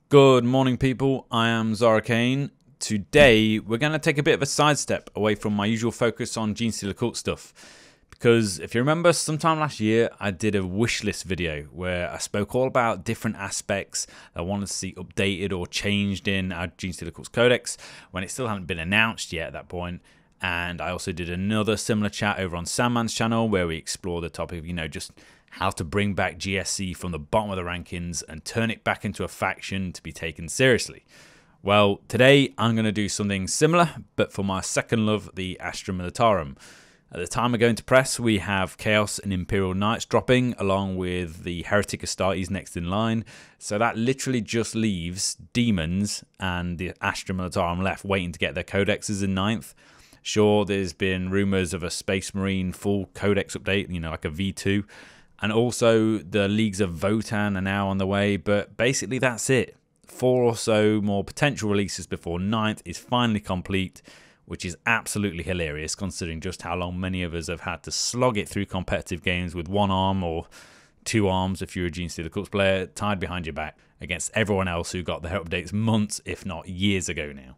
Good morning, people. I am Zorarkane. Today, we're going to take a bit of a sidestep away from my usual focus on Genestealer Cult stuff. Because if you remember, sometime last year, I did a wishlist video where I spoke all about different aspects I wanted to see updated or changed in our Genestealer Cults Codex when it still hadn't been announced yet at that point. And I also did another similar chat over on Sandman's channel where we explore the topic of, just how to bring back GSC from the bottom of the rankings and turn it back into a faction to be taken seriously. Well, today I'm going to do something similar, but for my second love, the Astra Militarum. At the time of going to press, we have Chaos and Imperial Knights dropping, along with the Heretic Astartes next in line. So that literally just leaves Demons and the Astra Militarum left waiting to get their codexes in 9th. Sure, there's been rumours of a Space Marine full codex update, like a V2. And also the Leagues of Votan are now on the way, but basically that's it. 4 or so more potential releases before 9th is finally complete, which is absolutely hilarious considering just how long many of us have had to slog it through competitive games with one arm or two arms if you're a Genestealer Cults player tied behind your back against everyone else who got their updates months, if not years ago now.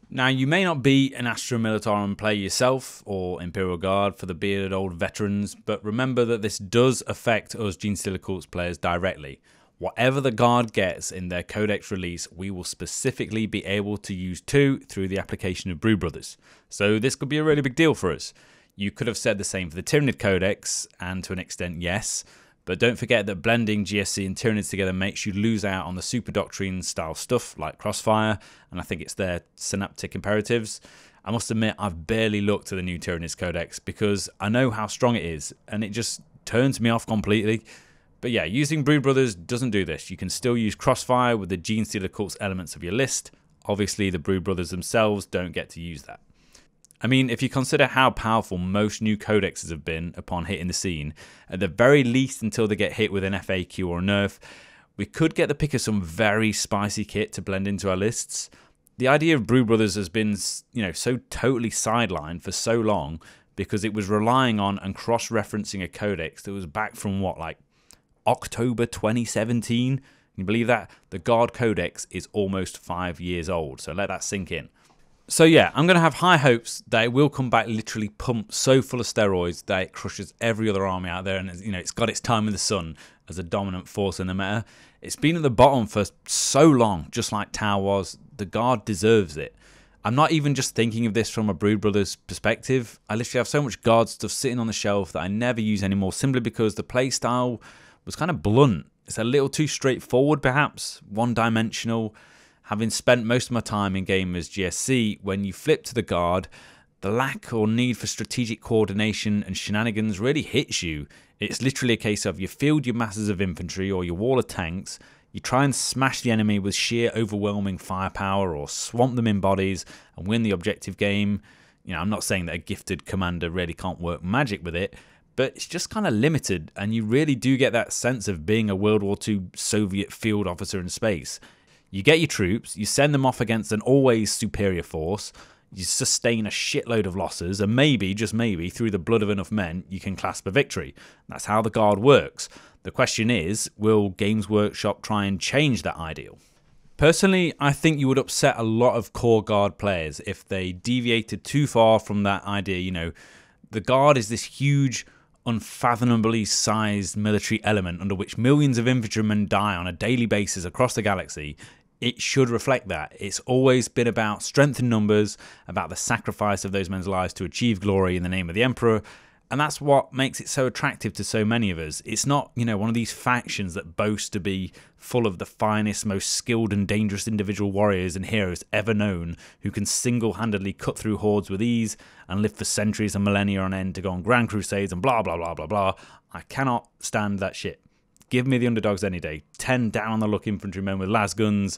Now, you may not be an Astra Militarum player yourself, or Imperial Guard for the bearded old veterans, but remember that this does affect us Genestealer Cults players directly. Whatever the Guard gets in their Codex release, we will specifically be able to use too through the application of Brew Brothers. So this could be a really big deal for us. You could have said the same for the Tyranid Codex, and to an extent, yes. But don't forget that blending GSC and Tyranids together makes you lose out on the Super Doctrine style stuff like Crossfire, and I think it's their Synaptic Imperatives. I must admit, I've barely looked at the new Tyranids Codex because I know how strong it is, and it just turns me off completely. But yeah, using Brew Brothers doesn't do this. You can still use Crossfire with the Genestealer Cults elements of your list. Obviously, the Brew Brothers themselves don't get to use that. I mean, if you consider how powerful most new codexes have been upon hitting the scene, at the very least until they get hit with an FAQ or a nerf, we could get the pick of some very spicy kit to blend into our lists. The idea of Brew Brothers has been, so totally sidelined for so long because it was relying on and cross-referencing a codex that was back from October 2017? Can you believe that? The Guard Codex is almost 5 years old, so let that sink in. So yeah, I'm going to have high hopes that it will come back literally pumped so full of steroids that it crushes every other army out there, and it's got its time in the sun as a dominant force in the meta. It's been at the bottom for so long, just like Tau was. The Guard deserves it. I'm not even just thinking of this from a Brew Brothers perspective. I literally have so much Guard stuff sitting on the shelf that I never use anymore simply because the playstyle was kind of blunt. It's a little too straightforward perhaps, one-dimensional. Having spent most of my time in game as GSC, when you flip to the Guard, the lack or need for strategic coordination and shenanigans really hits you. It's literally a case of you field your masses of infantry or your wall of tanks, you try and smash the enemy with sheer overwhelming firepower or swamp them in bodies and win the objective game. I'm not saying that a gifted commander really can't work magic with it, but it's just kind of limited, and you really do get that sense of being a World War II Soviet field officer in space. You get your troops, you send them off against an always superior force, you sustain a shitload of losses, and maybe, just maybe, through the blood of enough men, you can clasp a victory. That's how the Guard works. The question is, will Games Workshop try and change that ideal? Personally, I think you would upset a lot of core Guard players if they deviated too far from that idea. The Guard is this huge, unfathomably sized military element under which millions of infantrymen die on a daily basis across the galaxy. It should reflect that. It's always been about strength in numbers, about the sacrifice of those men's lives to achieve glory in the name of the Emperor, and that's what makes it so attractive to so many of us. It's not, one of these factions that boast to be full of the finest, most skilled and dangerous individual warriors and heroes ever known who can single-handedly cut through hordes with ease and live for centuries and millennia on end to go on grand crusades and blah, blah, blah, blah, blah. I cannot stand that shit. Give me the underdogs any day. 10 down-on-the-luck infantrymen with las guns,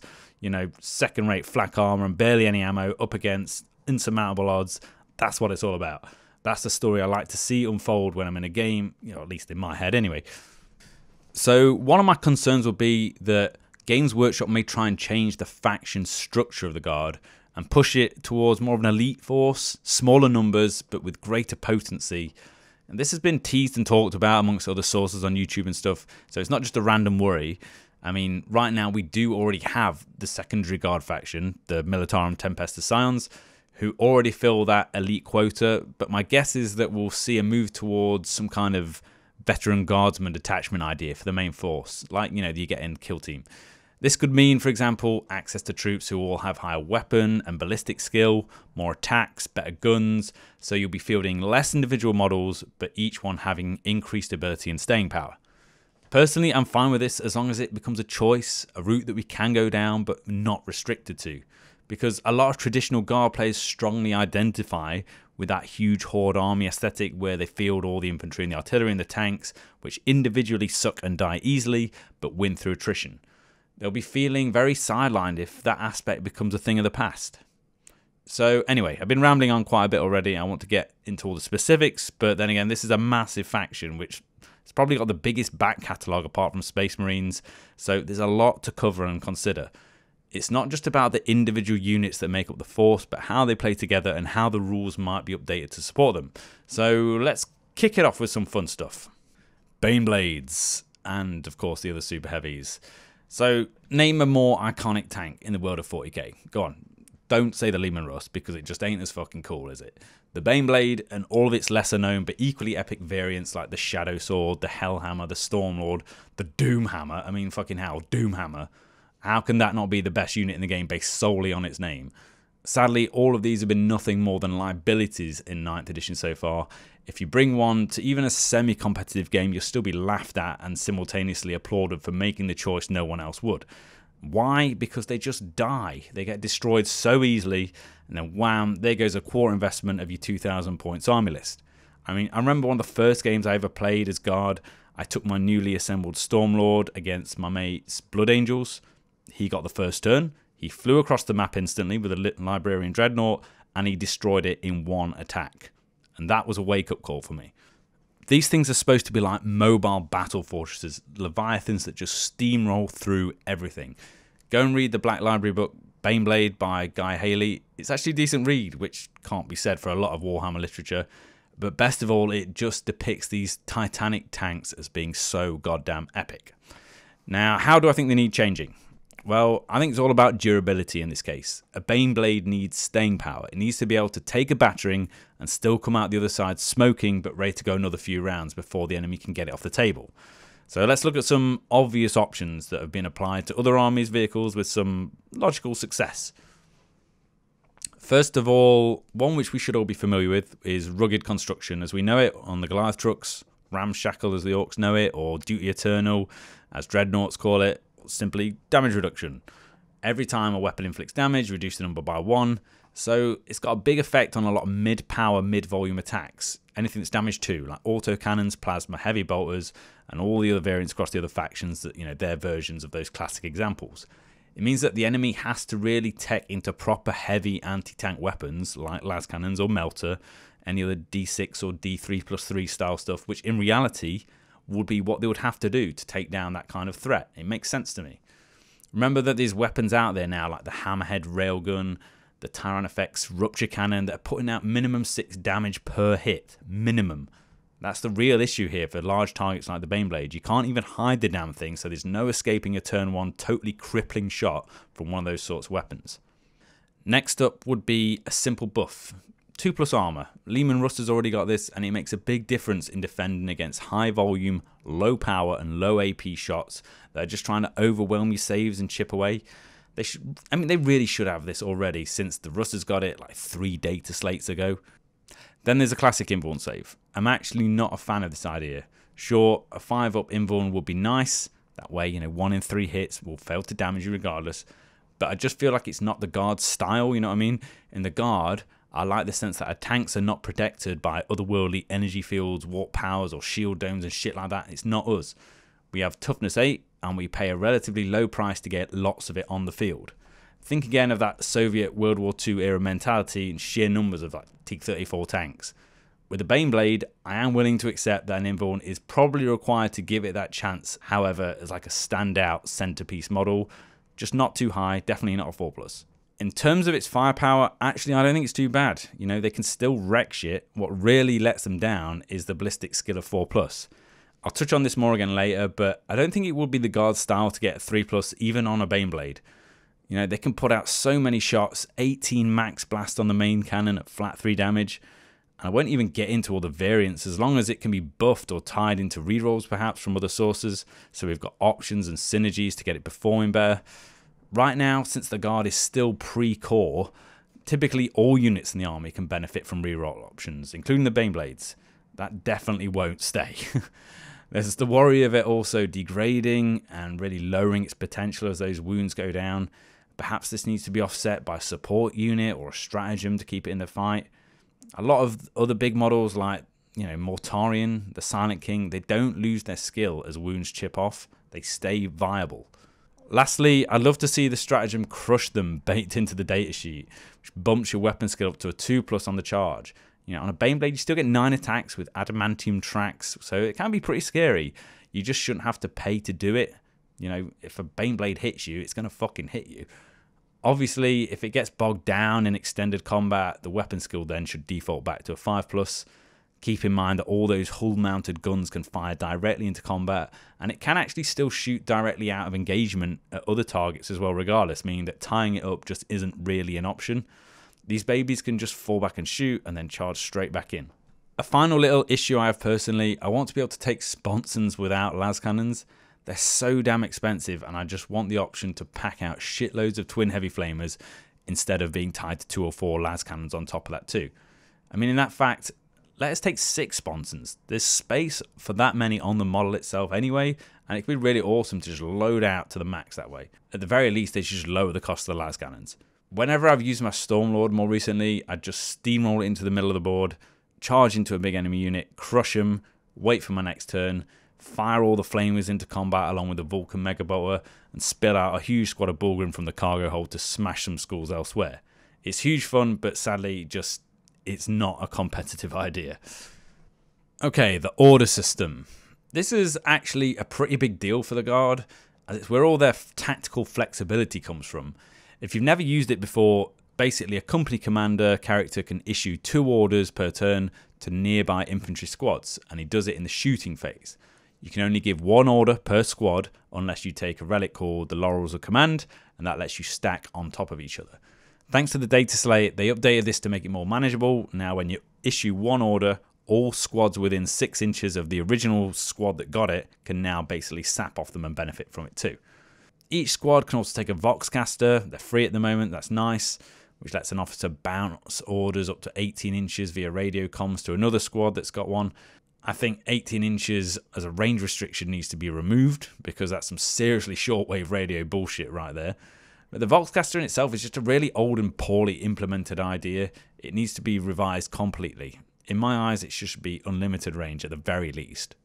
second-rate flak armor and barely any ammo up against insurmountable odds. That's what it's all about. That's the story I like to see unfold when I'm in a game, at least in my head anyway. So one of my concerns will be that Games Workshop may try and change the faction structure of the Guard and push it towards more of an elite force, smaller numbers, but with greater potency. And this has been teased and talked about amongst other sources on YouTube and stuff, so it's not just a random worry. I mean, right now we do already have the secondary guard faction, the Militarum Tempestus Scions, who already fill that elite quota, but my guess is that we'll see a move towards some kind of veteran guardsman detachment idea for the main force, like, you know, you get in Kill Team. This could mean, for example, access to troops who all have higher weapon and ballistic skill, more attacks, better guns, so you'll be fielding less individual models, but each one having increased ability and staying power. Personally, I'm fine with this as long as it becomes a choice, a route that we can go down but not restricted to. Because a lot of traditional guard players strongly identify with that huge horde army aesthetic where they field all the infantry and the artillery and the tanks, which individually suck and die easily but win through attrition. They'll be feeling very sidelined if that aspect becomes a thing of the past. So anyway, I've been rambling on quite a bit already. I want to get into all the specifics, but then again, this is a massive faction which it's probably got the biggest back catalogue apart from Space Marines, so there's a lot to cover and consider. It's not just about the individual units that make up the force, but how they play together and how the rules might be updated to support them. So let's kick it off with some fun stuff. Baneblades, and of course the other super heavies. So name a more iconic tank in the world of 40k. Go on, don't say the Lehman Russ because it just ain't as fucking cool, is it? The Baneblade and all of its lesser known but equally epic variants like the Shadow Sword, the Hellhammer, the Stormlord, the Doomhammer. I mean, fucking hell, Doomhammer. How can that not be the best unit in the game based solely on its name? Sadly, all of these have been nothing more than liabilities in 9th edition so far. If you bring one to even a semi-competitive game, you'll still be laughed at and simultaneously applauded for making the choice no one else would. Why? Because they just die. They get destroyed so easily, and then wham, there goes a quarter investment of your 2,000 points army list. I mean, I remember one of the first games I ever played as Guard, I took my newly assembled Stormlord against my mate's Blood Angels. He got the first turn, he flew across the map instantly with a Librarian Dreadnought, and he destroyed it in one attack. And that was a wake-up call for me. These things are supposed to be like mobile battle fortresses, leviathans that just steamroll through everything. Go and read the Black Library book, Baneblade by Guy Haley. It's actually a decent read, which can't be said for a lot of Warhammer literature. But best of all, it just depicts these titanic tanks as being so goddamn epic. Now, how do I think they need changing? Well, I think it's all about durability in this case. A Baneblade needs staying power. It needs to be able to take a battering and still come out the other side smoking but ready to go another few rounds before the enemy can get it off the table. So let's look at some obvious options that have been applied to other armies' vehicles with some logical success. First of all, one which we should all be familiar with is rugged construction as we know it on the Goliath trucks, ramshackle as the Orcs know it, or duty eternal as Dreadnoughts call it. Simply damage reduction. Every time a weapon inflicts damage, reduce the number by 1. So it's got a big effect on a lot of mid-power, mid-volume attacks. Anything that's damage 2, like autocannons, plasma, heavy bolters, and all the other variants across the other factions that, you know, their versions of those classic examples. It means that the enemy has to really tech into proper heavy anti-tank weapons like las cannons or melter, any other D6 or D3+3 style stuff, which in reality would be what they would have to do to take down that kind of threat. It makes sense to me. Remember that there's weapons out there now like the Hammerhead Railgun, the Tyran Effects Rupture Cannon that are putting out minimum 6 damage per hit. Minimum. That's the real issue here for large targets like the Baneblade. You can't even hide the damn thing, so there's no escaping a turn 1 totally crippling shot from one of those sorts of weapons. Next up would be a simple buff. 2+ armor. Lehman Russ has already got this, and it makes a big difference in defending against high volume, low power, and low AP shots that are just trying to overwhelm your saves and chip away. They really should have this already, since the Russ has got it like 3 data slates ago. Then there's a classic invuln save. I'm actually not a fan of this idea. Sure, a 5-up invuln would be nice. That way, you know, 1 in 3 hits will fail to damage you regardless. But I just feel like it's not the Guard style, you know what I mean? In the Guard, I like the sense that our tanks are not protected by otherworldly energy fields, warp powers, or shield domes and shit like that. It's not us. We have toughness 8, and we pay a relatively low price to get lots of it on the field. Think again of that Soviet World War II era mentality and sheer numbers of like T-34 tanks. With the Baneblade, I am willing to accept that an invuln is probably required to give it that chance, however, as like a standout centerpiece model. Just not too high, definitely not a 4+. In terms of its firepower, actually I don't think it's too bad. You know, they can still wreck shit. What really lets them down is the ballistic skill of 4+. I'll touch on this more again later, but I don't think it would be the Guard style to get a 3+ even on a Baneblade. You know, they can put out so many shots, 18 max blast on the main cannon at flat 3 damage. And I won't even get into all the variants, as long as it can be buffed or tied into rerolls perhaps from other sources, so we've got options and synergies to get it performing better. Right now, since the Guard is still pre-core, typically all units in the army can benefit from reroll options, including the Baneblades. That definitely won't stay. There's the worry of it also degrading and really lowering its potential as those wounds go down. Perhaps this needs to be offset by a support unit or a stratagem to keep it in the fight. A lot of other big models like, you know, Mortarion, the Silent King, they don't lose their skill as wounds chip off. They stay viable. Lastly, I'd love to see the stratagem Crush Them baked into the datasheet, which bumps your weapon skill up to a 2+ on the charge. You know, on a Baneblade, you still get 9 attacks with adamantium tracks, so it can be pretty scary. You just shouldn't have to pay to do it. You know, if a Baneblade hits you, it's going to fucking hit you. Obviously, if it gets bogged down in extended combat, the weapon skill then should default back to a 5+. Keep in mind that all those hull-mounted guns can fire directly into combat, and it can actually still shoot directly out of engagement at other targets as well regardless, meaning that tying it up just isn't really an option. These babies can just fall back and shoot and then charge straight back in. A final little issue I have personally, I want to be able to take sponsons without las cannons. They're so damn expensive, and I just want the option to pack out shitloads of twin heavy flamers instead of being tied to 2 or 4 las cannons on top of that too. I mean, in that fact, let us take 6 sponsons. There's space for that many on the model itself anyway, and it could be really awesome to just load out to the max that way. At the very least, they should just lower the cost of the las cannons. Whenever I've used my Stormlord more recently, I just steamroll it into the middle of the board, charge into a big enemy unit, crush them, wait for my next turn, fire all the flamers into combat along with the Vulcan Mega Bolter, and spill out a huge squad of Bullgrim from the cargo hold to smash some skulls elsewhere. It's huge fun, but sadly, it's not a competitive idea. Okay, the order system. This is actually a pretty big deal for the Guard, as it's where all their tactical flexibility comes from. If you've never used it before, basically a company commander character can issue 2 orders per turn to nearby infantry squads, and he does it in the shooting phase. You can only give 1 order per squad unless you take a relic called the Laurels of Command, and that lets you stack on top of each other. Thanks to the data slate, they updated this to make it more manageable. Now when you issue 1 order, all squads within 6 inches of the original squad that got it can now basically sap off them and benefit from it too. Each squad can also take a Voxcaster. They're free at the moment, that's nice, which lets an officer bounce orders up to 18 inches via radio comms to another squad that's got one. I think 18 inches as a range restriction needs to be removed, because that's some seriously shortwave radio bullshit right there. But the Voxcaster in itself is just a really old and poorly implemented idea. It needs to be revised completely. In my eyes, it should be unlimited range at the very least.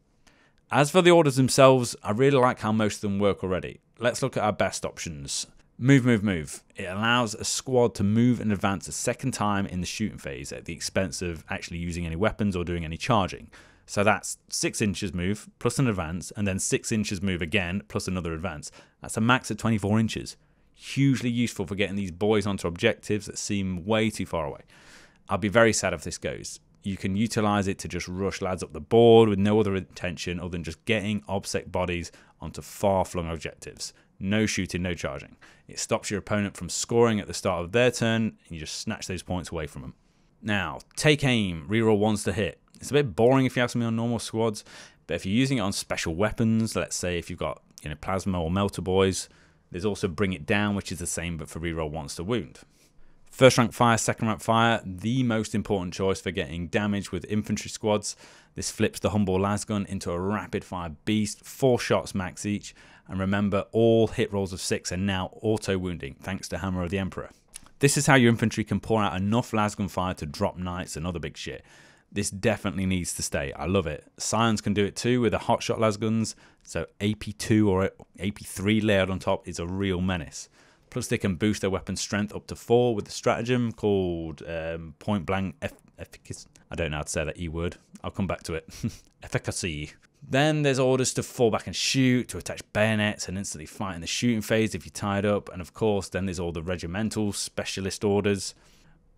As for the orders themselves, I really like how most of them work already. Let's look at our best options. Move, move, move. It allows a squad to move and advance a second time in the shooting phase at the expense of actually using any weapons or doing any charging. So that's 6 inches move plus an advance, and then 6 inches move again plus another advance. That's a max of 24 inches. Hugely useful for getting these boys onto objectives that seem way too far away. I'll be very sad if this goes. You can utilize it to just rush lads up the board with no other intention other than just getting obsec bodies onto far-flung objectives. No shooting, no charging. It stops your opponent from scoring at the start of their turn, and you just snatch those points away from them. Now, take aim, reroll 1s to hit. It's a bit boring if you ask me on normal squads, but if you're using it on special weapons, let's say if you've got plasma or melter boys, there's also bring it down, which is the same but for reroll 1s to wound. First rank fire, second rank fire, the most important choice for getting damage with infantry squads. This flips the humble lasgun into a rapid fire beast, 4 shots max each, and remember all hit rolls of 6 are now auto wounding thanks to Hammer of the Emperor. This is how your infantry can pour out enough lasgun fire to drop knights and other big shit. This definitely needs to stay. I love it. Scions can do it too with the hotshot lasguns, so AP2 or AP3 layered on top is a real menace. Plus they can boost their weapon strength up to 4 with the stratagem called point blank efficacy. I don't know how to say that E word. I'll come back to it. Efficacy. Then there's orders to fall back and shoot, to attach bayonets and instantly fight in the shooting phase if you're tied up. And of course, then there's all the regimental specialist orders.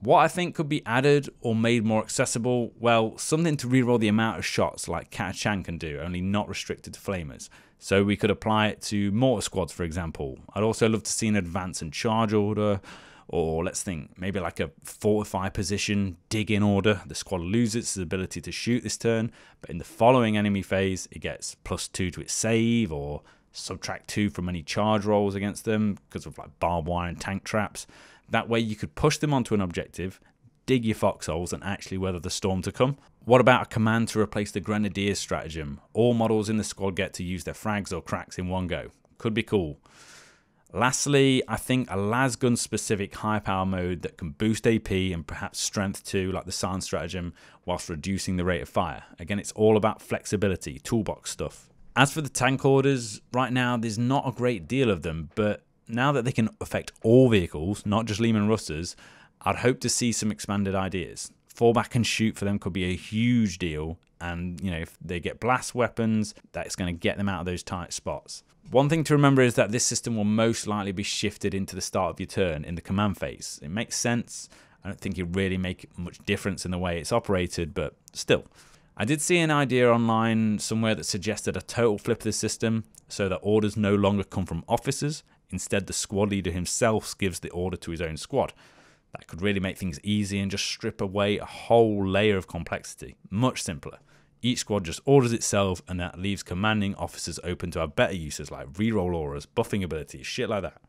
What I think could be added or made more accessible, well, something to reroll the amount of shots like Catachan can do, only not restricted to flamers. So we could apply it to mortar squads, for example. I'd also love to see an advance and charge order, or let's think, maybe like a fortify position, dig in order. The squad loses its ability to shoot this turn, but in the following enemy phase, it gets +2 to its save, or subtract 2 from any charge rolls against them because of like barbed wire and tank traps. That way you could push them onto an objective, dig your foxholes, and actually weather the storm to come. What about a command to replace the Grenadiers stratagem? All models in the squad get to use their frags or cracks in one go. Could be cool. Lastly, I think a lasgun specific high power mode that can boost AP and perhaps strength too, like the Scions stratagem, whilst reducing the rate of fire. Again, it's all about flexibility, toolbox stuff. As for the tank orders, right now there's not a great deal of them, but now that they can affect all vehicles, not just Lehman Rusters, I'd hope to see some expanded ideas. Fall back and shoot for them could be a huge deal, and you know, if they get blast weapons, that's going to get them out of those tight spots. One thing to remember is that this system will most likely be shifted into the start of your turn in the command phase. It makes sense. I don't think it really makes much difference in the way it's operated, but still. I did see an idea online somewhere that suggested a total flip of the system so that orders no longer come from officers. Instead, the squad leader himself gives the order to his own squad. That could really make things easy and just strip away a whole layer of complexity. Much simpler. Each squad just orders itself, and that leaves commanding officers open to have better uses like reroll auras, buffing abilities, shit like that.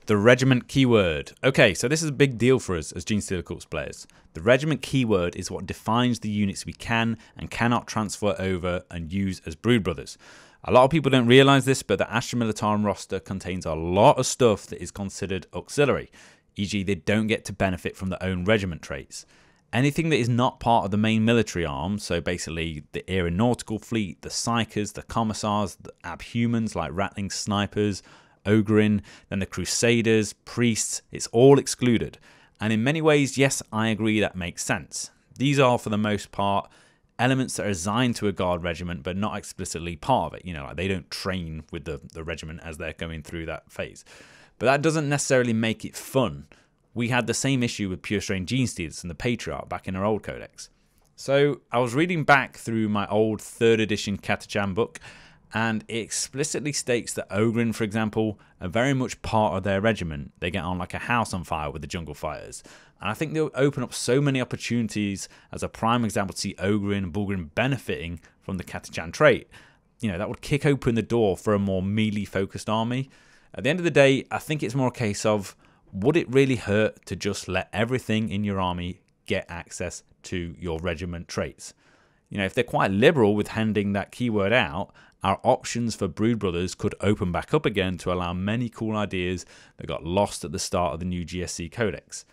The Regiment Keyword. Okay, so this is a big deal for us as Genestealer Cults players. The Regiment Keyword is what defines the units we can and cannot transfer over and use as Brew Brothers. A lot of people don't realise this, but the Astra Militarum roster contains a lot of stuff that is considered auxiliary, e.g. they don't get to benefit from their own regiment traits. Anything that is not part of the main military arm, so basically the aeronautical fleet, the psychers, the commissars, the abhumans like rattling snipers, Ogrin, then the crusaders, priests, it's all excluded. And in many ways, yes, I agree that makes sense. These are, for the most part, elements that are assigned to a guard regiment but not explicitly part of it. You know, like they don't train with the regiment as they're going through that phase. But that doesn't necessarily make it fun. We had the same issue with Pure Strain Genestealers and the Patriarch back in our old Codex. So I was reading back through my old 3rd edition Catachan book, and it explicitly states that Ogrin, for example, are very much part of their regiment. They get on like a house on fire with the jungle fighters. And I think they'll open up so many opportunities as a prime example to see Ogrin and Bulgrin benefiting from the Catachan trait. You know, that would kick open the door for a more melee-focused army. At the end of the day, I think it's more a case of, would it really hurt to just let everything in your army get access to your regiment traits? You know, if they're quite liberal with handing that keyword out, our options for Brew Brothers could open back up again to allow many cool ideas that got lost at the start of the new GSC Codex.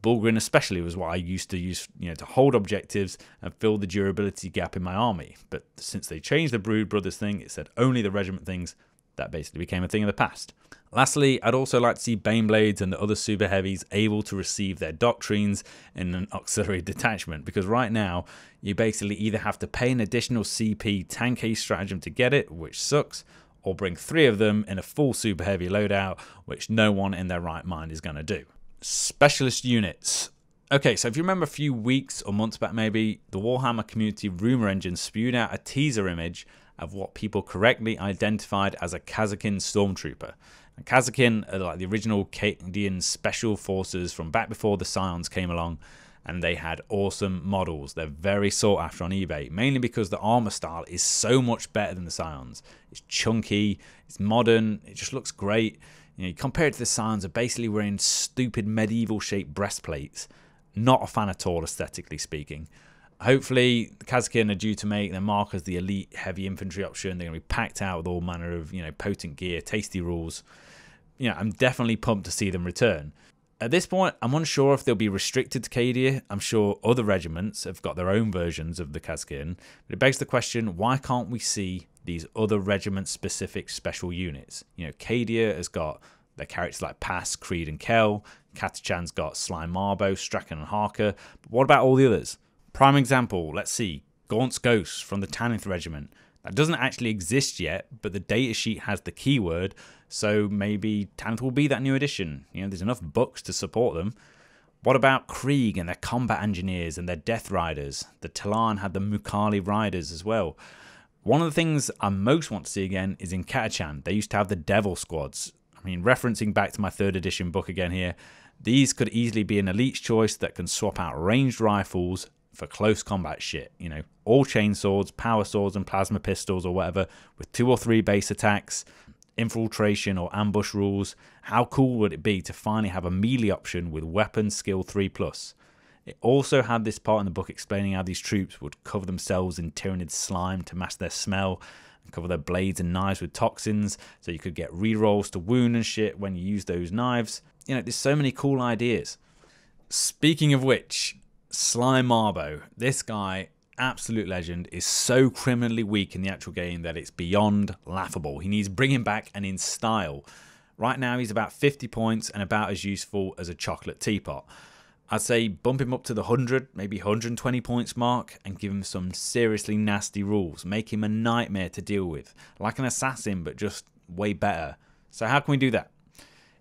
Bulgrin especially was what I used to use, you know, to hold objectives and fill the durability gap in my army. But since they changed the Brew Brothers thing, it said only the regiment things. That basically became a thing of the past. Lastly, I'd also like to see Baneblades and the other super heavies able to receive their doctrines in an auxiliary detachment, because right now you basically either have to pay an additional CP tank A stratagem to get it, which sucks, or bring 3 of them in a full super heavy loadout, which no one in their right mind is going to do. Specialist units. Okay, so if you remember a few weeks or months back maybe, the Warhammer community rumor engine spewed out a teaser image of what people correctly identified as a Kazakin stormtrooper. And Kazakin are like the original Cadian special forces from back before the Scions came along, and they had awesome models. They're very sought after on eBay, mainly because the armor style is so much better than the Scions. It's chunky, it's modern, it just looks great. You know, you compare it to the Scions, are basically wearing stupid medieval shaped breastplates. Not a fan at all, aesthetically speaking. Hopefully, the Kazakin are due to make their mark as the elite heavy infantry option. They're going to be packed out with all manner of, you know, potent gear, tasty rules. You know, I'm definitely pumped to see them return. At this point, I'm unsure if they'll be restricted to Cadia. I'm sure other regiments have got their own versions of the Kazakin. But it begs the question, why can't we see these other regiment-specific special units? You know, Cadia has got their characters like Pass, Creed, and Kel. Catachan's got Sly Marbo, Strachan, and Harker. But what about all the others? Prime example, let's see, Gaunt's Ghost from the Tanith Regiment. That doesn't actually exist yet, but the datasheet has the keyword, so maybe Tanith will be that new addition. You know, there's enough books to support them. What about Krieg and their combat engineers and their death riders? The Talon had the Mukali riders as well. One of the things I most want to see again is in Catachan. They used to have the Devil squads. I mean, referencing back to my 3rd edition book again here, these could easily be an elite's choice that can swap out ranged rifles for close combat shit. You know, all chainswords, power swords and plasma pistols or whatever, with 2 or 3 base attacks, infiltration or ambush rules. How cool would it be to finally have a melee option with weapon skill 3+? It also had this part in the book explaining how these troops would cover themselves in tyrannid slime to mask their smell, and cover their blades and knives with toxins, so you could get rerolls to wound and shit when you use those knives. You know, there's so many cool ideas. Speaking of which, Sly Marbo, this guy, absolute legend, is so criminally weak in the actual game that it's beyond laughable. He needs bringing back and in style. Right now he's about 50 points and about as useful as a chocolate teapot. I'd say bump him up to the 100, maybe 120 points mark and give him some seriously nasty rules. Make him a nightmare to deal with. Like an assassin, but just way better. So how can we do that?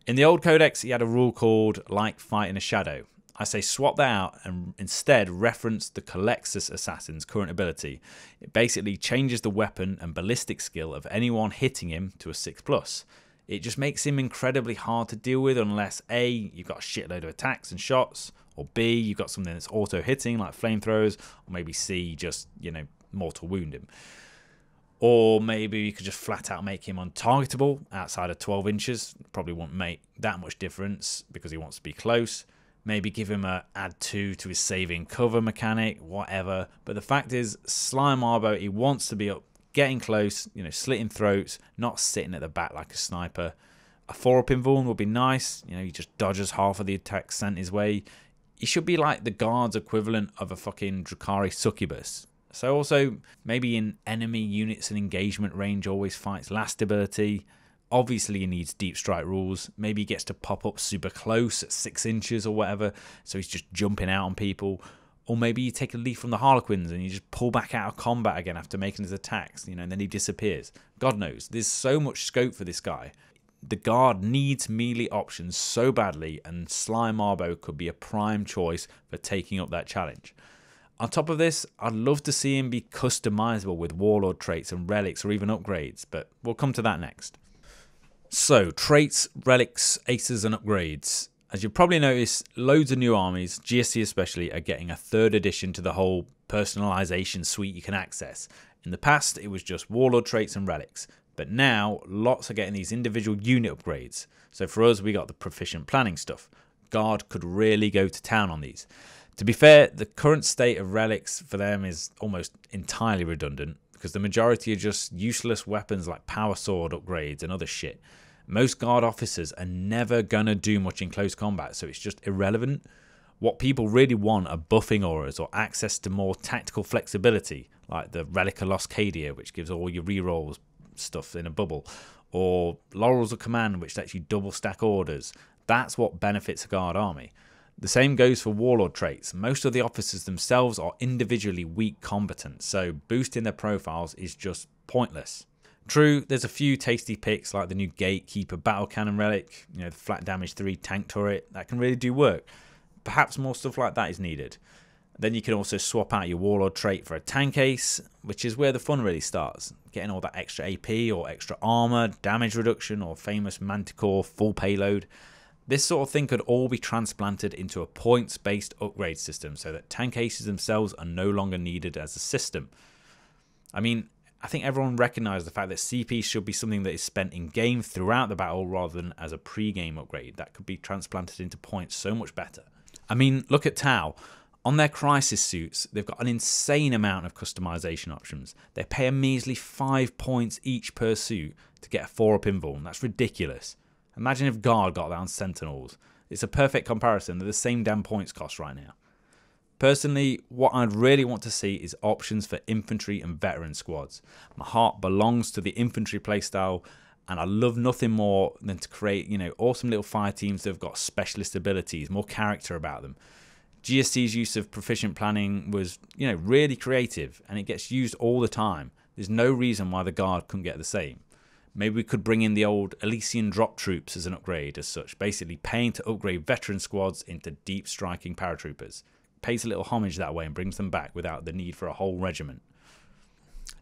In the old Codex, he had a rule called like fighting a shadow. I say swap that out and instead reference the Colexus assassin's current ability. It basically changes the weapon and ballistic skill of anyone hitting him to a 6+. It just makes him incredibly hard to deal with unless A, you've got a shitload of attacks and shots, or B, you've got something that's auto-hitting like flamethrowers, or maybe C, just, you know, mortal wound him. Or maybe you could just flat out make him untargetable outside of 12 inches. Probably won't make that much difference because he wants to be close. Maybe give him a add 2 to his saving cover mechanic, whatever. But the fact is, Sly Marbo, he wants to be up, getting close, you know, slitting throats, not sitting at the back like a sniper. A 4-up invuln would be nice. You know, he just dodges half of the attacks sent his way. He should be like the guard's equivalent of a fucking Drukhari succubus. So also, maybe in enemy units and engagement range always fights last ability. Obviously he needs deep strike rules. Maybe he gets to pop up super close at 6 inches or whatever, so he's just jumping out on people. Or maybe you take a leaf from the Harlequins and you just pull back out of combat again after making his attacks, you know, and then he disappears. God knows, there's so much scope for this guy. The Guard needs melee options so badly, and Sly Marbo could be a prime choice for taking up that challenge. On top of this, I'd love to see him be customizable with Warlord traits and relics or even upgrades, but we'll come to that next. So, traits, relics, aces and upgrades. As you've probably noticed, loads of new armies, GSC especially, are getting a 3rd edition to the whole personalization suite you can access. In the past, it was just Warlord traits and relics, but now lots are getting these individual unit upgrades. So for us, we got the proficient planning stuff. Guard could really go to town on these. To be fair, the current state of relics for them is almost entirely redundant, because the majority are just useless weapons like power sword upgrades and other shit. Most Guard officers are never gonna do much in close combat, so it's just irrelevant. What people really want are buffing auras or access to more tactical flexibility, like the Relic of Lost Cadia, which gives all your rerolls stuff in a bubble, or Laurels of Command, which lets you double stack orders. That's what benefits a Guard army. The same goes for Warlord traits. Most of the officers themselves are individually weak combatants, so boosting their profiles is just pointless. True, there's a few tasty picks like the new Gatekeeper Battle Cannon Relic, you know, the flat damage 3 tank turret, that can really do work. Perhaps more stuff like that is needed. Then you can also swap out your Warlord trait for a tank ace, which is where the fun really starts. Getting all that extra AP or extra armor, damage reduction, or famous Manticore full payload. This sort of thing could all be transplanted into a points-based upgrade system so that tank aces themselves are no longer needed as a system. I mean, I think everyone recognises the fact that CP should be something that is spent in-game throughout the battle rather than as a pre-game upgrade. That could be transplanted into points so much better. I mean, look at Tau. On their crisis suits, they've got an insane amount of customization options. They pay a measly 5 points each per suit to get a 4-up invuln. That's ridiculous. Imagine if Guard got that on Sentinels. It's a perfect comparison. They're the same damn points cost right now. Personally, what I'd really want to see is options for infantry and veteran squads. My heart belongs to the infantry playstyle, and I love nothing more than to create, you know, awesome little fire teams that have got specialist abilities, more character about them. GSC's use of proficient planning was, you know, really creative, and it gets used all the time. There's no reason why the Guard couldn't get the same. Maybe we could bring in the old Elysian drop troops as an upgrade as such, basically paying to upgrade veteran squads into deep striking paratroopers. Pays a little homage that way and brings them back without the need for a whole regiment.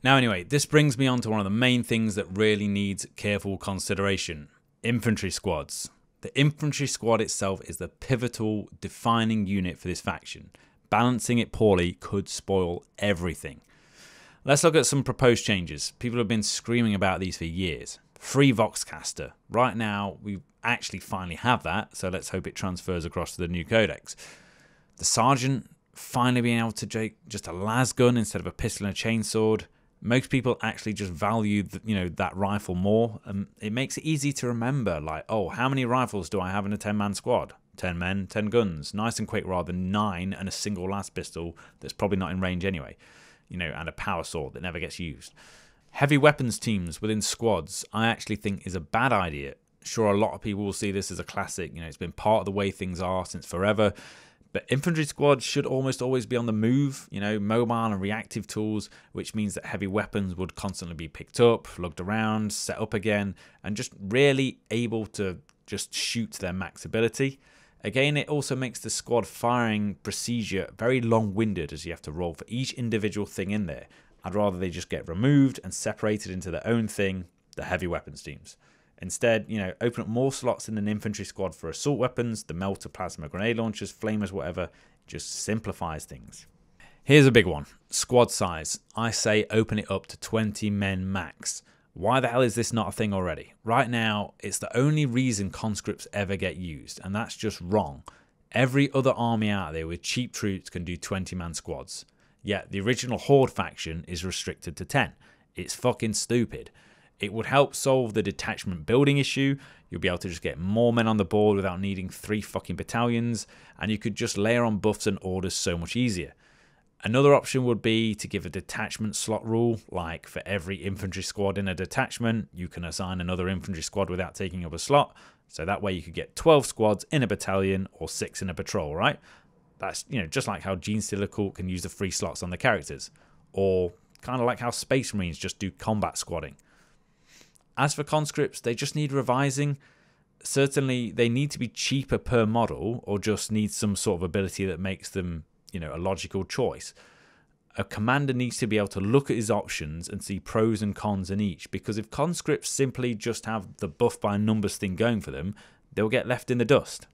Now anyway, this brings me on to one of the main things that really needs careful consideration. Infantry squads. The infantry squad itself is the pivotal, defining unit for this faction. Balancing it poorly could spoil everything. Let's look at some proposed changes. People have been screaming about these for years. Free Voxcaster. Right now, we actually finally have that, so let's hope it transfers across to the new Codex. The Sergeant finally being able to take just a las gun instead of a pistol and a chainsword. Most people actually just value that rifle more. It makes it easy to remember, like, oh, how many rifles do I have in a 10-man squad? 10 men, 10 guns. Nice and quick rather than 9 and a single las pistol that's probably not in range anyway. And a power sword that never gets used. Heavy weapons teams within squads, I actually think is a bad idea. Sure, a lot of people will see this as a classic. It's been part of the way things are since forever. But infantry squads should almost always be on the move, mobile and reactive tools, which means that heavy weapons would constantly be picked up, lugged around, set up again, and just really able to just shoot to their max ability. Again, it also makes the squad firing procedure very long-winded as you have to roll for each individual thing in there. I'd rather they just get removed and separated into their own thing, the heavy weapons teams. Instead, open up more slots in an infantry squad for assault weapons, the melter, plasma, grenade launchers, flamers, whatever. Just simplifies things. Here's a big one. Squad size. I say open it up to 20 men max. Why the hell is this not a thing already? Right now, it's the only reason conscripts ever get used, and that's just wrong. Every other army out there with cheap troops can do 20-man squads. Yet the original Horde faction is restricted to 10. It's fucking stupid. It would help solve the detachment building issue. You'll be able to just get more men on the board without needing 3 fucking battalions, and you could just layer on buffs and orders so much easier. Another option would be to give a detachment slot rule, like for every infantry squad in a detachment, you can assign another infantry squad without taking up a slot. So that way you could get 12 squads in a battalion or 6 in a patrol, right? That's, just like how Genestealer Cult can use the free slots on the characters. Or kind of like how Space Marines just do combat squadding. As for conscripts, they just need revising. Certainly, they need to be cheaper per model or just need some sort of ability that makes them a logical choice. A commander needs to be able to look at his options and see pros and cons in each, because if conscripts simply just have the buff by numbers thing going for them, they'll get left in the dust.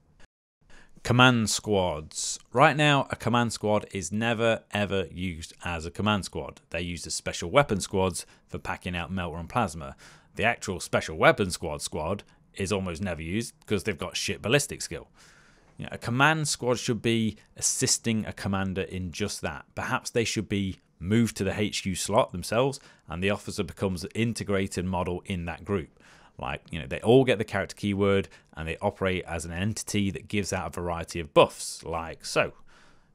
Command squads. Right now, a command squad is never ever used as a command squad. They're used as special weapon squads for packing out melter and plasma. The actual special weapon squad is almost never used because they've got shit ballistic skill. A command squad should be assisting a commander in just that. Perhaps they should be moved to the HQ slot themselves, and the officer becomes an integrated model in that group. Like, they all get the character keyword, and they operate as an entity that gives out a variety of buffs, like so.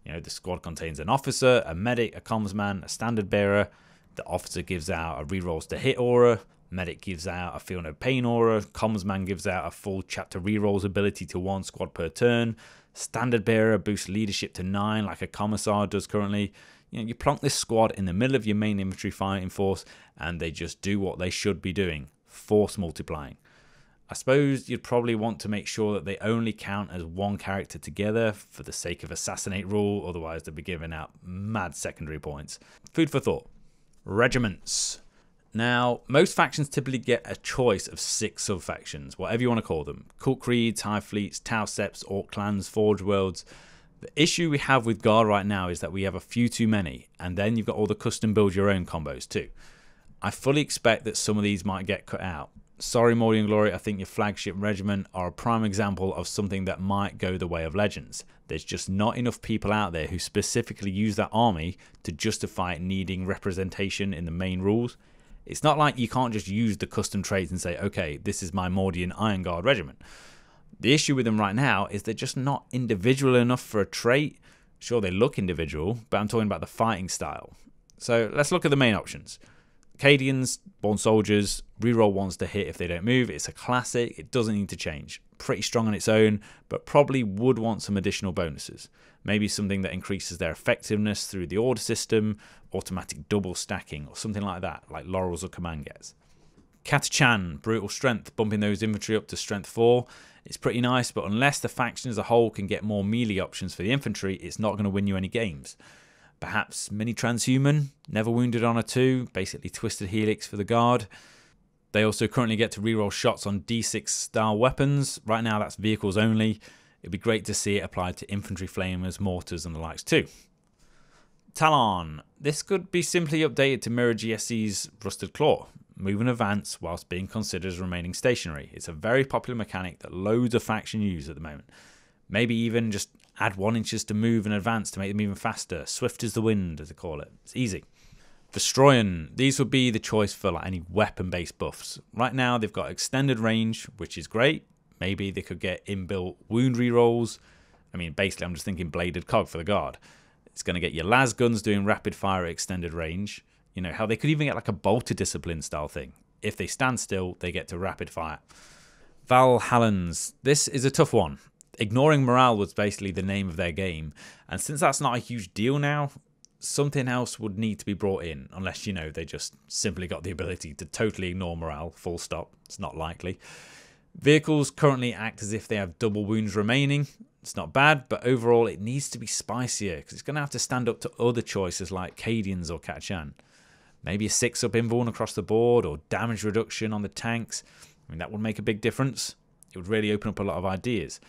The squad contains an officer, a medic, a commsman, a standard bearer. The officer gives out a rerolls to hit aura. Medic gives out a feel no pain aura. Commsman gives out a full chapter rerolls ability to 1 squad per turn. Standard bearer boosts leadership to 9 like a commissar does currently. You plonk this squad in the middle of your main infantry fighting force and they just do what they should be doing. Force multiplying. I suppose you'd probably want to make sure that they only count as 1 character together for the sake of assassinate rule, otherwise they'd be giving out mad secondary points. Food for thought. Regiments. Now, most factions typically get a choice of 6 sub-factions, whatever you want to call them. Cult Creeds, Hive Fleets, Tau Seps, Orc Clans, Forge Worlds. The issue we have with Guard right now is that we have a few too many, and then you've got all the custom build your own combos too. I fully expect that some of these might get cut out. Sorry, Morty and Glory, I think your flagship regiment are a prime example of something that might go the way of Legends. There's just not enough people out there who specifically use that army to justify needing representation in the main rules. It's not like you can't just use the custom traits and say, okay, this is my Mordian Iron Guard regiment. The issue with them right now is they're just not individual enough for a trait. Sure, they look individual, but I'm talking about the fighting style. So let's look at the main options. Cadians, Born Soldiers, reroll 1s to hit if they don't move. It's a classic. It doesn't need to change. Pretty strong on its own, but probably would want some additional bonuses. Maybe something that increases their effectiveness through the order system, automatic double stacking, or something like that, like Laurels or Command gets. Catachan, brutal strength, bumping those infantry up to strength 4. It's pretty nice, but unless the faction as a whole can get more melee options for the infantry, it's not going to win you any games. Perhaps mini transhuman, never wounded on a 2, basically twisted helix for the guard. They also currently get to reroll shots on D6 style weapons. Right now that's vehicles only. It'd be great to see it applied to infantry flamers, mortars and the likes too. Talon. This could be simply updated to mirror GSC's Rusted Claw. Move and advance whilst being considered as remaining stationary. It's a very popular mechanic that loads of faction use at the moment. Maybe even just add 1 inches to move and advance to make them even faster. Swift as the wind, as they call it. It's easy. Destroyin'. These would be the choice for like any weapon-based buffs. Right now they've got extended range, which is great. Maybe they could get inbuilt wound rerolls. I mean, basically I'm just thinking bladed cog for the guard. It's going to get your las guns doing rapid fire at extended range. You know, how they could even get like a bolter discipline style thing. If they stand still, they get to rapid fire. Valhallans. This is a tough one. Ignoring morale was basically the name of their game. And since that's not a huge deal now, something else would need to be brought in. Unless, you know, they just simply got the ability to totally ignore morale. Full stop. It's not likely. Vehicles currently act as if they have double wounds remaining. It's not bad, but overall it needs to be spicier. Because it's going to have to stand up to other choices like Cadians or Catachan. Maybe a 6-up invuln across the board or damage reduction on the tanks. I mean, that would make a big difference. It would really open up a lot of ideas.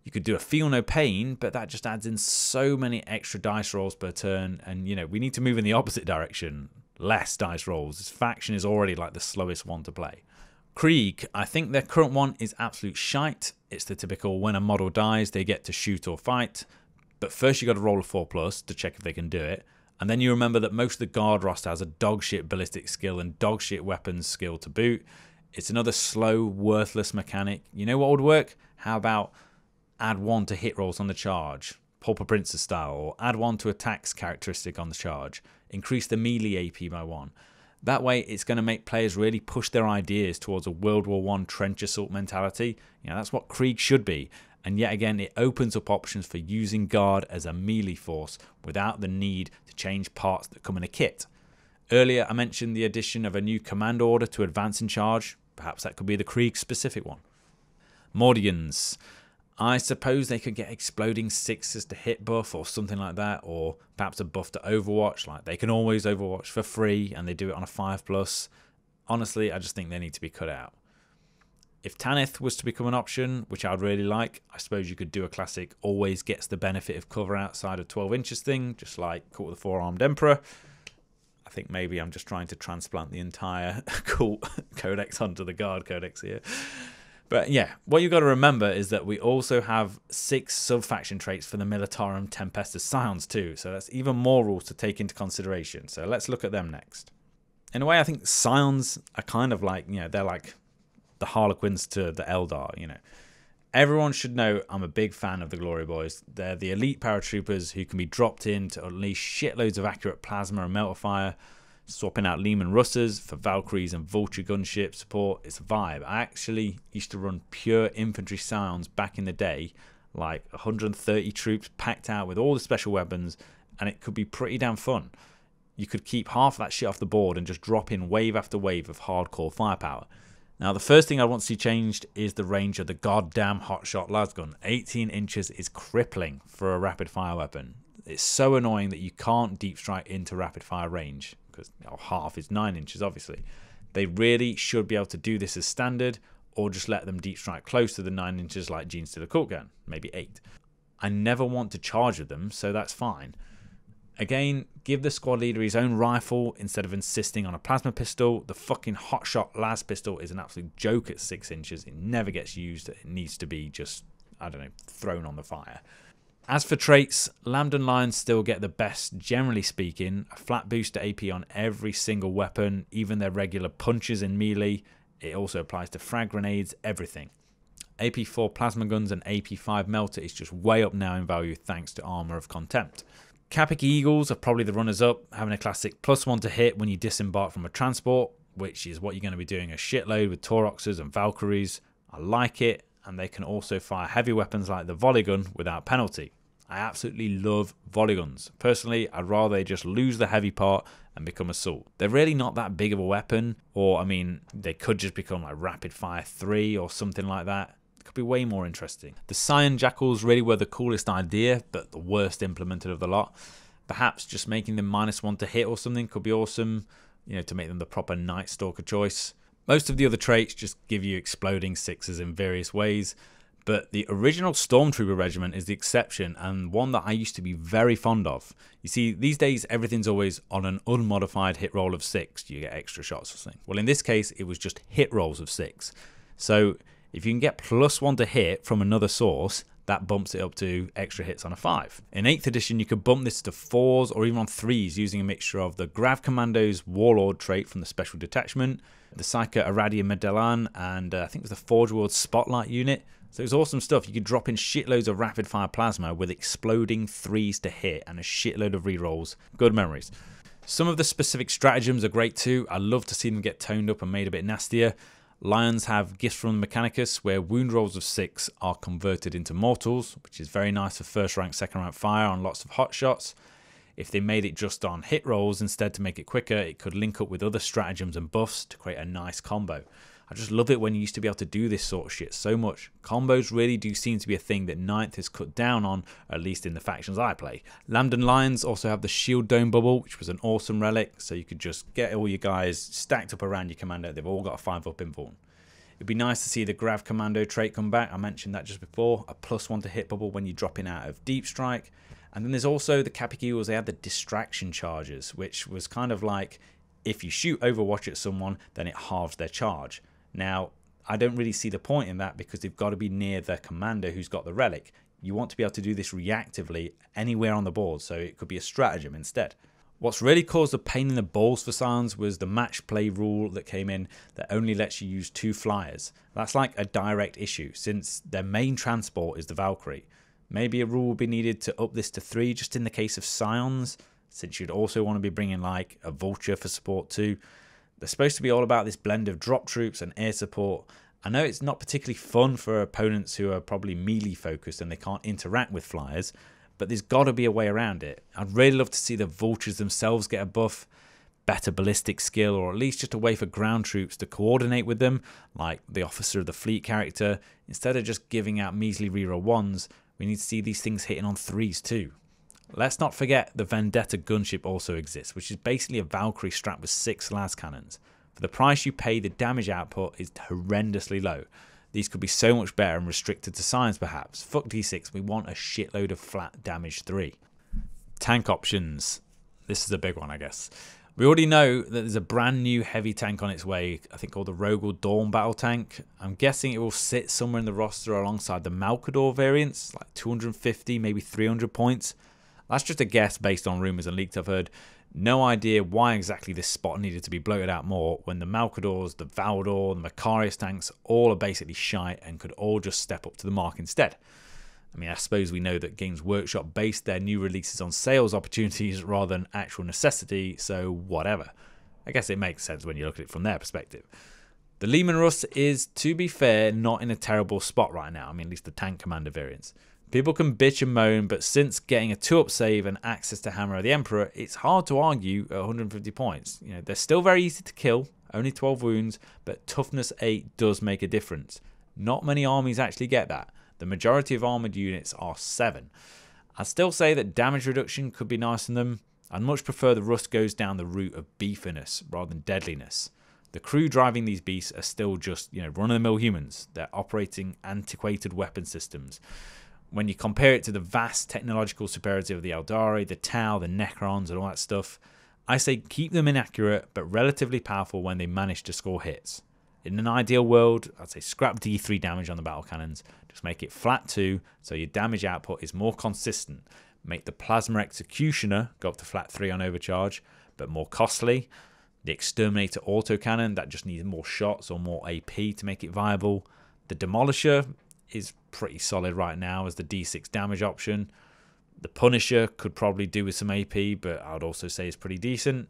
You could do a feel no pain, but that just adds in so many extra dice rolls per turn. And, you know, we need to move in the opposite direction. Less dice rolls. This faction is already like the slowest one to play. Krieg, I think their current one is absolute shite. It's the typical when a model dies, they get to shoot or fight. But first you got to roll a 4+ to check if they can do it. And then you remember that most of the guard roster has a dogshit ballistic skill and dogshit weapons skill to boot. It's another slow, worthless mechanic. You know what would work? How about add 1 to hit rolls on the charge, Pauper Princess style, or add 1 to attacks characteristic on the charge. Increase the melee AP by 1. That way it's going to make players really push their ideas towards a World War I trench assault mentality. You know, that's what Krieg should be. And yet again, it opens up options for using guard as a melee force without the need to change parts that come in a kit. Earlier, I mentioned the addition of a new command order to advance in charge. Perhaps that could be the Krieg specific one. Mordians. I suppose they could get exploding 6s to hit buff or something like that. Or perhaps a buff to Overwatch. Like they can always Overwatch for free and they do it on a 5+. Honestly, I just think they need to be cut out. If Tanith was to become an option, which I'd really like, I suppose you could do a classic always gets the benefit of cover outside of 12 inches thing, just like Cult of the Four-Armed Emperor. I think maybe I'm just trying to transplant the entire cult codex onto the guard codex here. But yeah, what you've got to remember is that we also have 6 sub-faction traits for the Militarum Tempestus Scions too, so that's even more rules to take into consideration. So let's look at them next. In a way, I think Scions are kind of like, you know, they're like the Harlequins to the Eldar, you know. Everyone should know I'm a big fan of the Glory Boys. They're the elite paratroopers who can be dropped in to unleash shitloads of accurate plasma and melter fire, swapping out Lehman Russers for Valkyries and Vulture gunship support. It's a vibe. I actually used to run pure infantry Scions back in the day, like 130 troops packed out with all the special weapons, and it could be pretty damn fun. You could keep half of that shit off the board and just drop in wave after wave of hardcore firepower. Now, the first thing I want to see changed is the range of the goddamn hotshot lasgun. 18 inches is crippling for a rapid fire weapon. It's so annoying that you can't deep strike into rapid fire range because half is 9 inches, obviously. They really should be able to do this as standard or just let them deep strike close to the 9 inches like Genestealer Cult gun, maybe 8. I never want to charge with them, so that's fine. Again, give the squad leader his own rifle instead of insisting on a plasma pistol. The fucking hotshot las pistol is an absolute joke at 6 inches. It never gets used. It needs to be just, I don't know, thrown on the fire. As for traits, Lambden Lions still get the best, generally speaking. A flat boost to AP on every single weapon, even their regular punches in melee. It also applies to frag grenades, everything. AP4 plasma guns and AP5 melter is just way up now in value thanks to Armour of Contempt. Capic Eagles are probably the runners-up, having a classic +1 to hit when you disembark from a transport, which is what you're going to be doing a shitload with Tauroxes and Valkyries. I like it, and they can also fire heavy weapons like the volley gun without penalty. I absolutely love volley guns. Personally, I'd rather they just lose the heavy part and become assault. They're really not that big of a weapon, or I mean, they could just become like rapid fire 3 or something like that. It could be way more interesting. The Scion Jackals really were the coolest idea, but the worst implemented of the lot. Perhaps just making them -1 to hit or something could be awesome, you know, to make them the proper Night Stalker choice. Most of the other traits just give you exploding 6s in various ways, but the original Stormtrooper regiment is the exception, and one that I used to be very fond of. You see, these days everything's always on an unmodified hit roll of 6. You get extra shots or something. Well, in this case, it was just hit rolls of 6. So if you can get +1 to hit from another source, that bumps it up to extra hits on a 5. In 8th edition, you could bump this to 4s or even on 3s using a mixture of the Grav Commando's Warlord trait from the Special Detachment, the Psyker Aradia Medellan, and I think it was the Forge World Spotlight unit. So it was awesome stuff. You could drop in shitloads of rapid fire plasma with exploding 3s to hit and a shitload of rerolls. Good memories. Some of the specific stratagems are great too. I love to see them get toned up and made a bit nastier. Lions have Gifts from Mechanicus, where wound rolls of 6 are converted into mortals, which is very nice for first rank, second rank fire on lots of hot shots. If they made it just on hit rolls instead to make it quicker, it could link up with other stratagems and buffs to create a nice combo. I just love it when you used to be able to do this sort of shit so much. Combos really do seem to be a thing that 9th has cut down on, at least in the factions I play. Lambden Lions also have the Shield Dome Bubble, which was an awesome relic, so you could just get all your guys stacked up around your commando. They've all got a 5-up in Vaughan. It'd be nice to see the Grav Commando trait come back. I mentioned that just before. A +1 to hit bubble when you're dropping out of Deep Strike. And then there's also the Capik Eagles. They had the Distraction Charges, which was kind of like if you shoot Overwatch at someone, then it halves their charge. Now, I don't really see the point in that because they've got to be near the commander who's got the relic. You want to be able to do this reactively anywhere on the board, so it could be a stratagem instead. What's really caused a pain in the balls for Scions was the match play rule that came in that only lets you use 2 flyers. That's like a direct issue since their main transport is the Valkyrie. Maybe a rule would be needed to up this to 3 just in the case of Scions, since you'd also want to be bringing like a Vulture for support too. They're supposed to be all about this blend of drop troops and air support. I know it's not particularly fun for opponents who are probably melee focused and they can't interact with flyers, but there's got to be a way around it. I'd really love to see the Vultures themselves get a buff, better ballistic skill, or at least just a way for ground troops to coordinate with them, like the Officer of the Fleet character. Instead of just giving out measly reroll 1s, we need to see these things hitting on 3s too. Let's not forget the Vendetta gunship also exists, which is basically a Valkyrie strapped with 6 las cannons. For the price you pay, the damage output is horrendously low. These could be so much better and restricted to Science perhaps. Fuck D6, we want a shitload of flat damage 3. Tank options. This is a big one, I guess. We already know that there's a brand new heavy tank on its way, I think called the Rogel Dawn Battle Tank. I'm guessing it will sit somewhere in the roster alongside the Malkador variants, like 250, maybe 300 points. That's just a guess based on rumours and leaks I've heard. No idea why exactly this spot needed to be bloated out more when the Malkadors, the Valdor, the Macarius tanks all are basically shite and could all just step up to the mark instead. I mean, I suppose we know that Games Workshop based their new releases on sales opportunities rather than actual necessity, so whatever. I guess it makes sense when you look at it from their perspective. The Lehman Russ is, to be fair, not in a terrible spot right now. I mean, at least the tank commander variants. People can bitch and moan, but since getting a 2-up save and access to Hammer of the Emperor, it's hard to argue at 150 points. You know, they're still very easy to kill, only 12 wounds, but toughness 8 does make a difference. Not many armies actually get that. The majority of armoured units are 7. I'd still say that damage reduction could be nice in them. I'd much prefer the Rust goes down the route of beefiness rather than deadliness. The crew driving these beasts are still just, run-of-the-mill humans. They're operating antiquated weapon systems. When you compare it to the vast technological superiority of the Eldari, the Tau, the Necrons and all that stuff, I say keep them inaccurate but relatively powerful when they manage to score hits. In an ideal world, I'd say scrap D3 damage on the battle cannons, just make it flat 2 so your damage output is more consistent. Make the Plasma Executioner go up to flat 3 on overcharge, but more costly. The Exterminator autocannon, that just needs more shots or more AP to make it viable. The Demolisher is pretty solid right now as the D6 damage option. The Punisher could probably do with some AP, but I would also say it's pretty decent.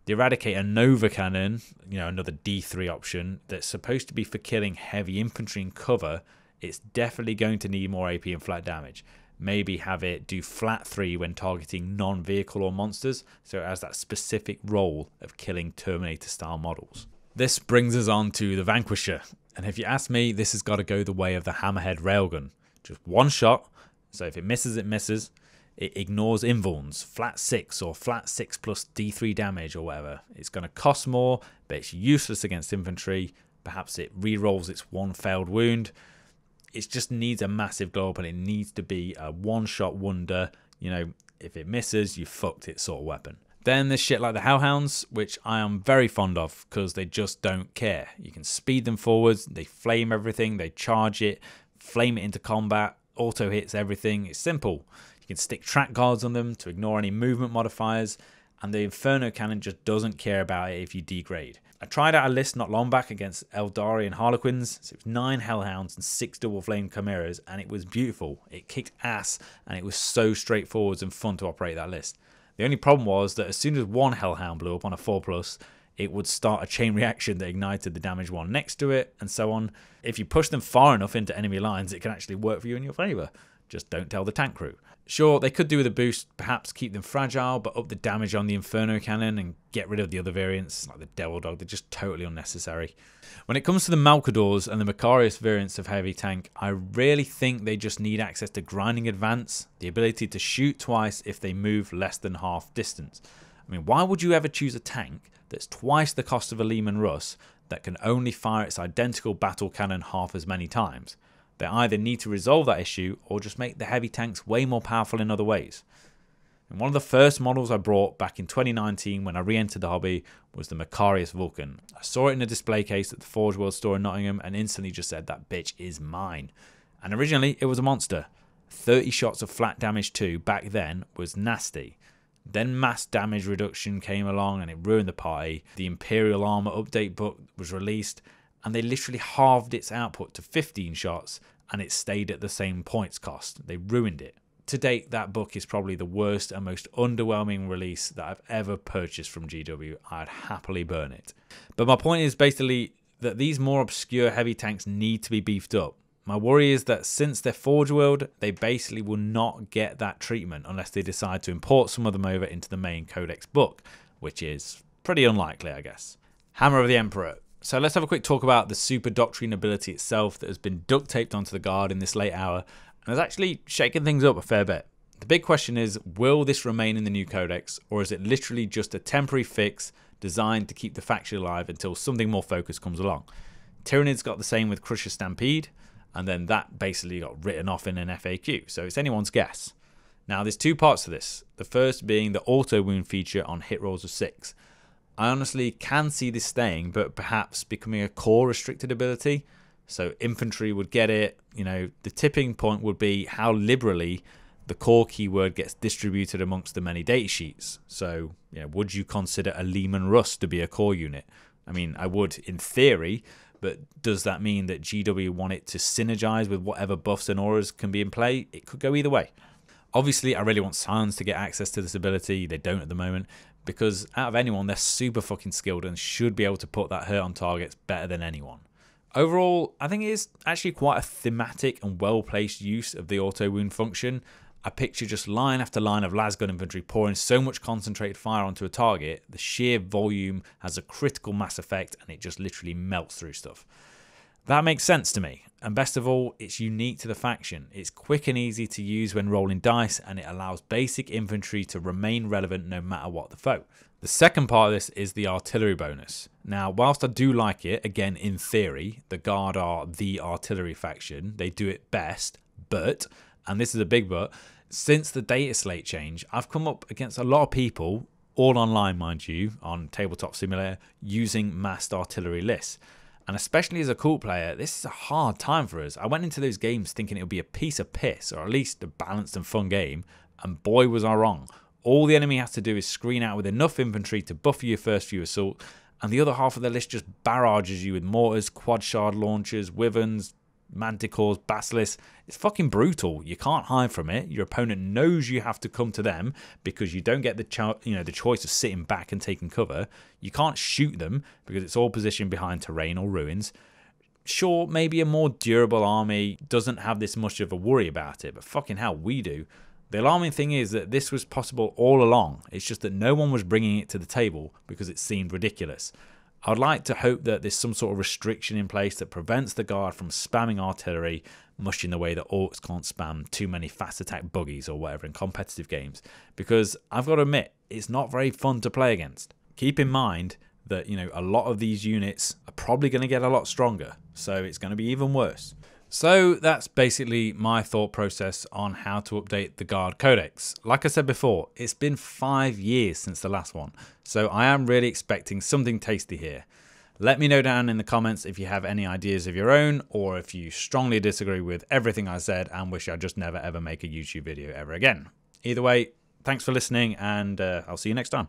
The Eradicator Nova Cannon, another D3 option that's supposed to be for killing heavy infantry in cover, it's definitely going to need more AP and flat damage. maybe have it do flat 3 when targeting non-vehicle or monsters, so it has that specific role of killing Terminator-style models. This brings us on to the Vanquisher, and if you ask me, this has got to go the way of the Hammerhead Railgun. Just one shot, so if it misses, it misses. It ignores invulns, flat 6 or flat 6 plus D3 damage or whatever. It's going to cost more, but it's useless against infantry. Perhaps it re-rolls its one failed wound. It just needs a massive glow up, and it needs to be a one-shot wonder. You know, if it misses, you fucked it sort of weapon. Then there's shit like the Hellhounds, which I am very fond of because they just don't care. You can speed them forwards, they flame everything, they charge it, flame it into combat, auto hits everything. It's simple. You can stick track guards on them to ignore any movement modifiers, and the Inferno Cannon just doesn't care about it if you degrade. I tried out a list not long back against Eldari and Harlequins, so it was 9 Hellhounds and 6 double flame Chimeras, and it was beautiful. It kicked ass, and it was so straightforward and fun to operate that list. The only problem was that as soon as one Hellhound blew up on a 4+, it would start a chain reaction that ignited the damage one next to it, and so on. If you push them far enough into enemy lines, it can actually work for you in your favour. Just don't tell the tank crew. Sure, they could do with a boost, perhaps keep them fragile, but up the damage on the Inferno Cannon and get rid of the other variants, like the Devil Dog. They're just totally unnecessary. When it comes to the Malcadors and the Macarius variants of heavy tank, I really think they just need access to grinding advance, the ability to shoot twice if they move less than half distance. I mean, why would you ever choose a tank that's twice the cost of a Lehman Russ that can only fire its identical battle cannon half as many times? They either need to resolve that issue or just make the heavy tanks way more powerful in other ways. And one of the first models I brought back in 2019 when I re-entered the hobby was the Macarius Vulcan. I saw it in a display case at the Forge World store in Nottingham and instantly just said, that bitch is mine. And originally it was a monster. 30 shots of flat damage too back then was nasty. Then mass damage reduction came along and it ruined the party. The Imperial Armor update book was released, and they literally halved its output to 15 shots, and it stayed at the same points cost. They ruined it. To date, that book is probably the worst and most underwhelming release that I've ever purchased from GW. I'd happily burn it. But my point is basically that these more obscure heavy tanks need to be beefed up. My worry is that since they're Forge World, they basically will not get that treatment unless they decide to import some of them over into the main Codex book, which is pretty unlikely, I guess. Hammer of the Emperor. So let's have a quick talk about the Super Doctrine ability itself that has been duct taped onto the Guard in this late hour and has actually shaken things up a fair bit. The big question is, will this remain in the new Codex, or is it literally just a temporary fix designed to keep the faction alive until something more focused comes along? Tyranids got the same with Crusher Stampede, and then that basically got written off in an FAQ, so it's anyone's guess. Now there's two parts to this, the first being the auto wound feature on hit rolls of 6. I honestly can see this staying, but perhaps becoming a core restricted ability. So infantry would get it. You know, the tipping point would be how liberally the core keyword gets distributed amongst the many datasheets. So, you know, would you consider a Lehman Russ to be a core unit? I mean, I would in theory, but does that mean that GW want it to synergize with whatever buffs and auras can be in play? It could go either way. Obviously, I really want Scions to get access to this ability. They don't at the moment, because out of anyone, they're super fucking skilled and should be able to put that hurt on targets better than anyone. Overall, I think it is actually quite a thematic and well-placed use of the auto wound function. I picture just line after line of lasgun infantry pouring so much concentrated fire onto a target, the sheer volume has a critical mass effect and it just literally melts through stuff. That makes sense to me, and best of all, it's unique to the faction. It's quick and easy to use when rolling dice, and it allows basic infantry to remain relevant no matter what the foe. The second part of this is the artillery bonus. Now, whilst I do like it, again in theory, the Guard are the artillery faction, they do it best, but, and this is a big but, since the data slate change, I've come up against a lot of people, all online mind you, on Tabletop Simulator, using massed artillery lists. And especially as a cult player, this is a hard time for us. I went into those games thinking it would be a piece of piss, or at least a balanced and fun game, and boy was I wrong. All the enemy has to do is screen out with enough infantry to buffer your first few assault, and the other half of the list just barrages you with mortars, quad shard launchers, wyverns, manticores, basilisks. It's fucking brutal. You can't hide from it. Your opponent knows you have to come to them because you don't get the choice of sitting back and taking cover. You can't shoot them because it's all positioned behind terrain or ruins. Sure, maybe a more durable army doesn't have this much of a worry about it, but fucking hell, we do. The alarming thing is that this was possible all along. It's just that no one was bringing it to the table because it seemed ridiculous. I'd like to hope that there's some sort of restriction in place that prevents the Guard from spamming artillery, much in the way that orcs can't spam too many fast attack buggies or whatever in competitive games, because I've got to admit, it's not very fun to play against. Keep in mind that, you know, a lot of these units are probably going to get a lot stronger, so it's going to be even worse. So that's basically my thought process on how to update the Guard Codex. Like I said before, it's been 5 years since the last one, so I am really expecting something tasty here. Let me know down in the comments if you have any ideas of your own, or if you strongly disagree with everything I said and wish I'd just never ever make a YouTube video ever again. Either way, thanks for listening, and I'll see you next time.